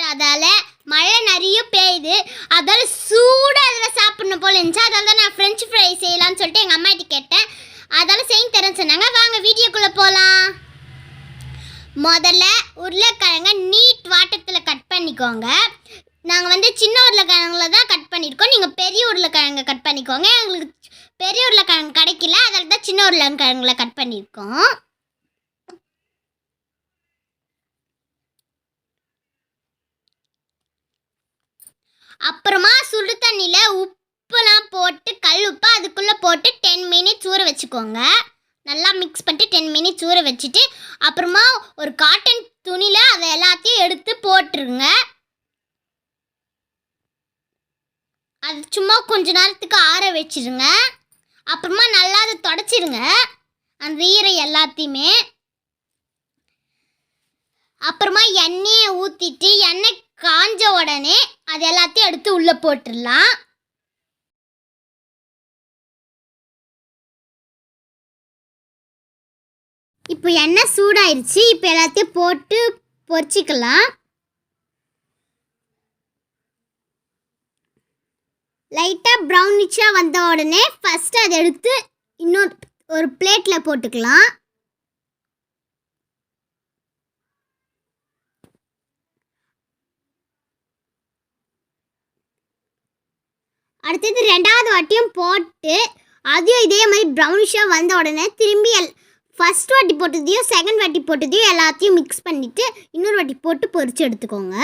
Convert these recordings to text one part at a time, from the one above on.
அதால் மழை நிறைய பெய்யுது. அதால் சூடாக அதில் சாப்பிடணும் போல இருந்துச்சு. அதால் தான் நான் ஃப்ரெஞ்ச் ஃப்ரை செய்யலான்னு சொல்லிட்டு எங்கள் அம்மா கிட்ட கேட்டேன். அதால் செய்ய தரேன்னு சொன்னாங்க. வாங்க வீடியோக்குள்ளே போகலாம். முதல்ல உருளைக்கிழங்க நீட் வாட்டத்தில் கட் பண்ணிக்கோங்க. நாங்கள் சின்ன உருளைக்கிழங்குல தான் கட் பண்ணியிருக்கோம். நீங்கள் பெரிய உருளைக்கிழங்க கட் பண்ணிக்கோங்க. எங்களுக்கு பெரிய உருளைக்கிழங்கு கிடைக்கல, அதில் தான் சின்ன உருளைக்கிழங்குல கட் பண்ணியிருக்கோம். அப்புறமா சுடு தண்ணியில் உப்புலாம் போட்டு கல் உப்பு அதுக்குள்ளே போட்டு 10 மினிட்ஸ் ஊற வச்சுக்கோங்க. நல்லா மிக்ஸ் பண்ணிட்டு 10 மினிட்ஸ் ஊற வச்சுட்டு அப்புறமா ஒரு காட்டன் துணியில் அதை எல்லாத்தையும் எடுத்து போட்டுருங்க. அது சும்மா கொஞ்ச நேரத்துக்கு ஆற வச்சிருங்க. அப்புறமா நல்லா அதை தொடச்சிருங்க அந்த ஈரை எல்லாத்தையுமே. அப்புறமா எண்ணெயை ஊற்றிட்டு எண்ணெய் காஞ்ச உடனே அது எல்லாத்தையும் எடுத்து உள்ளே போட்டுடலாம். இப்போ எண்ணெய் சூடாயிருச்சு. இப்போ எல்லாத்தையும் போட்டு பொரிச்சிக்கலாம். லைட்டாக ப்ரௌனிஷாக வந்த உடனே ஃபஸ்ட்டு அதை எடுத்து ஒரு பிளேட்டில் போட்டுக்கலாம். அடுத்தது ரெண்டாவது வாட்டியும் போட்டு அதையும் இதே மாதிரி ப்ரௌனிஷாக வந்த உடனே திரும்பி ஃபஸ்ட் வாட்டி போட்டதையும் செகண்ட் வாட்டி போட்டதையும் எல்லாத்தையும் மிக்ஸ் பண்ணிவிட்டு இன்னொரு வாட்டி போட்டு பொரிச்சு எடுத்துக்கோங்க.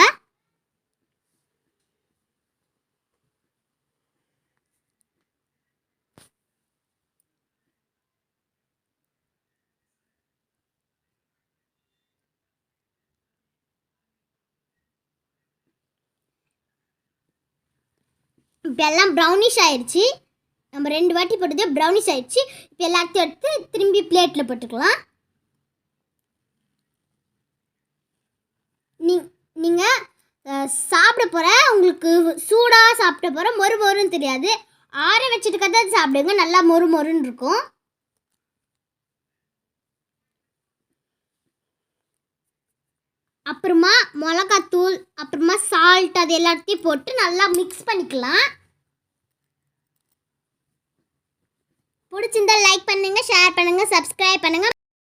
இப்போ எல்லாம் ப்ரௌனிஷ் ஆயிடுச்சு. நம்ம 2 வாட்டி போட்டது ப்ரௌனிஷ் ஆயிடுச்சு. இப்போ எல்லாத்தையும் எடுத்து திரும்பி பிளேட்டில் போட்டுக்கலாம். நீங்கள் சாப்பிட போகிற உங்களுக்கு சூடாக சாப்பிட போகிற மொறு மொறுன்னு தெரியாது. ஆற வச்சுட்டு கதை சாப்பிடுங்க, நல்லா மொறு மொறுன்னு இருக்கும். அப்புறமா மிளகாத்தூள் அப்புறமா சால்ட் அது எல்லாத்தையும் போட்டு நல்லா மிக்ஸ் பண்ணிக்கலாம். பிடிச்சிருந்தா லைக் பண்ணுங்கள், ஷேர் பண்ணுங்கள், சப்ஸ்கிரைப் பண்ணுங்கள்.